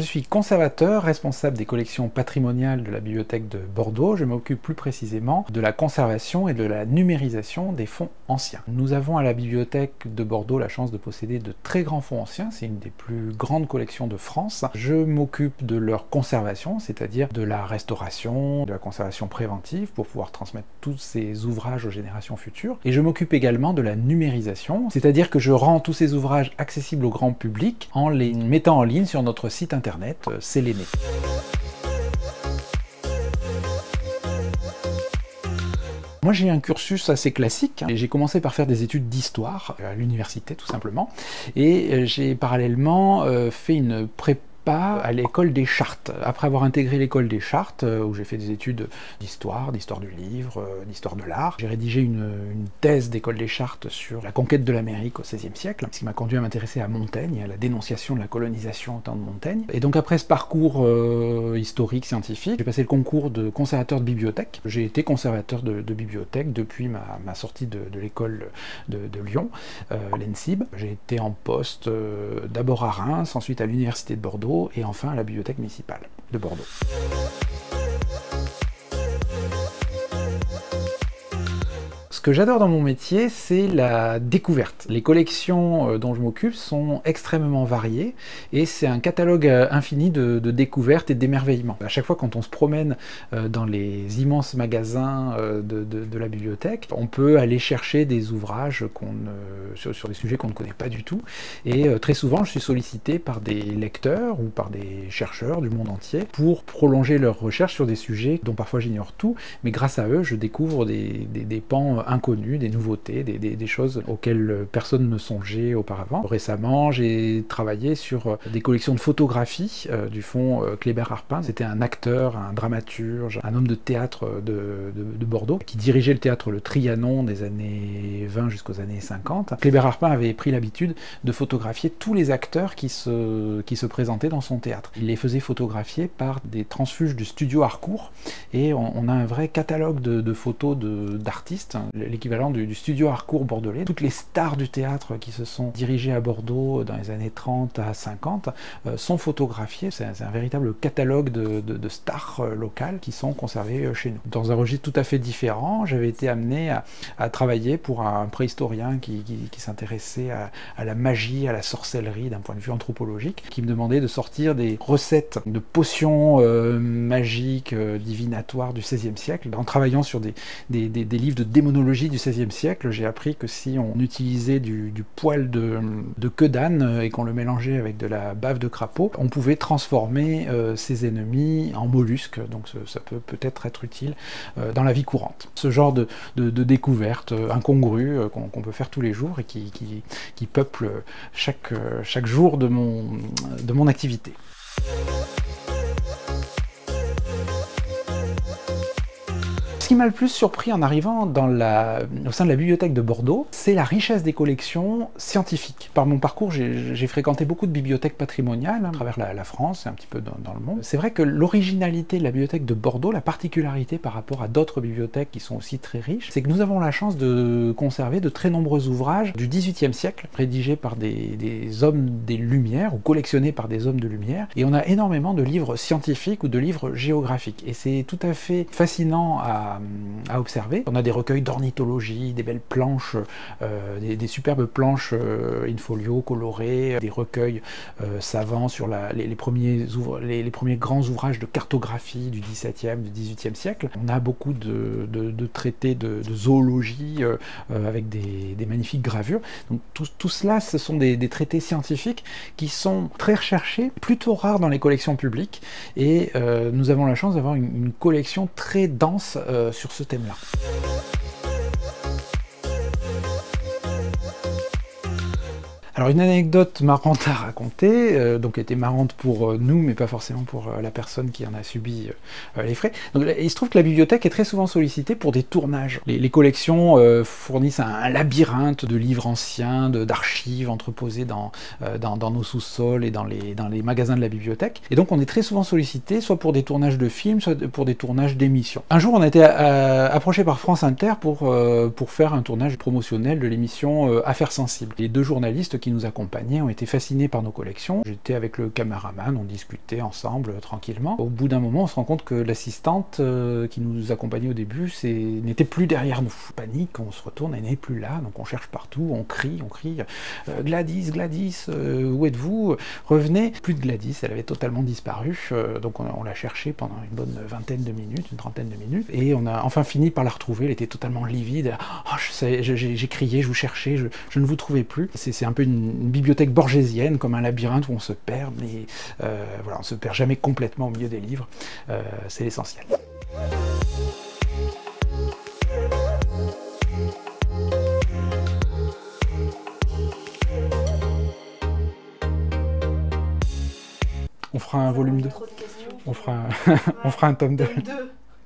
suis conservateur, responsable des collections patrimoniales de la bibliothèque de Bordeaux. Je m'occupe plus précisément de la conservation et de la numérisation des fonds anciens. Nous avons à la bibliothèque de Bordeaux la chance de posséder de très grands fonds anciens, c'est une des plus grandes collections de France. Je m'occupe de leur conservation, c'est-à-dire de la restauration, de la conservation préventive pour pouvoir transmettre tous ces ouvrages aux générations futures. Et je m'occupe également de la numérisation, c'est-à-dire que je rends tous ces ouvrages accessibles au grand public en les mettant en ligne sur notre site internet Séléné. Moi j'ai un cursus assez classique, j'ai commencé par faire des études d'histoire à l'université tout simplement, et j'ai parallèlement fait une prépa à l'école des Chartes. Après avoir intégré l'école des Chartes, où j'ai fait des études d'histoire du livre, d'histoire de l'art, j'ai rédigé une thèse d'école des Chartes sur la conquête de l'Amérique au XVIe siècle, ce qui m'a conduit à m'intéresser à Montaigne et à la dénonciation de la colonisation au temps de Montaigne. Et donc après ce parcours historique, scientifique, j'ai passé le concours de conservateur de bibliothèque. J'ai été conservateur de bibliothèque depuis ma sortie de l'école de Lyon, l'ENSIB. J'ai été en poste d'abord à Reims, ensuite à l'université de Bordeaux, et enfin à la bibliothèque municipale de Bordeaux. Ce que j'adore dans mon métier, c'est la découverte. Les collections dont je m'occupe sont extrêmement variées et c'est un catalogue infini de découvertes et d'émerveillements. À chaque fois quand on se promène dans les immenses magasins de la bibliothèque, on peut aller chercher des ouvrages sur des sujets qu'on ne connaît pas du tout. Et très souvent, je suis sollicité par des lecteurs ou par des chercheurs du monde entier pour prolonger leurs recherches sur des sujets dont parfois j'ignore tout, mais grâce à eux, je découvre des pans inconnus, des nouveautés, des choses auxquelles personne ne songeait auparavant. Récemment, j'ai travaillé sur des collections de photographies du fonds Kléber-Harpin. C'était un acteur, un dramaturge, un homme de théâtre de Bordeaux qui dirigeait le théâtre Le Trianon des années 20 jusqu'aux années 50. Kléber-Harpin avait pris l'habitude de photographier tous les acteurs qui se présentaient dans son théâtre. Il les faisait photographier par des transfuges du studio Harcourt et on a un vrai catalogue de photos d'artistes, l'équivalent du studio Harcourt bordelais. Toutes les stars du théâtre qui se sont dirigées à Bordeaux dans les années 30 à 50 sont photographiées. C'est un véritable catalogue de stars locales qui sont conservées chez nous. Dans un registre tout à fait différent, j'avais été amené à travailler pour un préhistorien qui s'intéressait à la magie, à la sorcellerie d'un point de vue anthropologique, qui me demandait de sortir des recettes de potions magiques, divinatoires du XVIe siècle. En travaillant sur des livres de démonologie du XVIe siècle, j'ai appris que si on utilisait du poil de queue d'âne et qu'on le mélangeait avec de la bave de crapaud, on pouvait transformer ses ennemis en mollusques, donc ça peut peut-être être utile dans la vie courante. Ce genre de découverte incongrue qu'on peut faire tous les jours et qui peuple chaque jour de mon activité. Ce qui m'a le plus surpris en arrivant au sein de la bibliothèque de Bordeaux, c'est la richesse des collections scientifiques. Par mon parcours, j'ai fréquenté beaucoup de bibliothèques patrimoniales à travers la France et un petit peu dans le monde. C'est vrai que l'originalité de la bibliothèque de Bordeaux, la particularité par rapport à d'autres bibliothèques qui sont aussi très riches, c'est que nous avons la chance de conserver de très nombreux ouvrages du XVIIIe siècle, rédigés par des hommes des Lumières ou collectionnés par des hommes de Lumière. Et on a énormément de livres scientifiques ou de livres géographiques. Et c'est tout à fait fascinant à observer. On a des recueils d'ornithologie, des belles planches, des superbes planches in-folio colorées, des recueils savants sur les premiers grands ouvrages de cartographie du XVIIe, du XVIIIe siècle. On a beaucoup de traités de zoologie avec des magnifiques gravures. Donc tout cela, ce sont des traités scientifiques qui sont très recherchés, plutôt rares dans les collections publiques, et nous avons la chance d'avoir une collection très dense sur ce thème-là. Alors une anecdote marrante à raconter, donc était marrante pour nous, mais pas forcément pour la personne qui en a subi les frais. Donc, il se trouve que la bibliothèque est très souvent sollicitée pour des tournages. Les collections fournissent un labyrinthe de livres anciens, d'archives entreposées dans nos sous-sols et dans les magasins de la bibliothèque. Et donc on est très souvent sollicité, soit pour des tournages de films, soit pour des tournages d'émissions. Un jour on a été approché par France Inter pour faire un tournage promotionnel de l'émission Affaires sensibles. Les deux journalistes qui nous accompagnaient ont été fascinés par nos collections. J'étais avec le caméraman, on discutait ensemble tranquillement. Au bout d'un moment, on se rend compte que l'assistante qui nous accompagnait au début n'était plus derrière nous. Panique, on se retourne, elle n'est plus là, donc on cherche partout, on crie, Gladys, Gladys, où êtes-vous? Revenez. Plus de Gladys, elle avait totalement disparu, donc on l'a cherchée pendant une bonne vingtaine de minutes, une trentaine de minutes, et on a enfin fini par la retrouver. Elle était totalement livide. Oh, j'ai crié, je vous cherchais, je ne vous trouvais plus. C'est un peu une bibliothèque borgésienne, comme un labyrinthe où on se perd, mais voilà, on se perd jamais complètement au milieu des livres. C'est l'essentiel. On fera un volume 2. On fera un tome 2.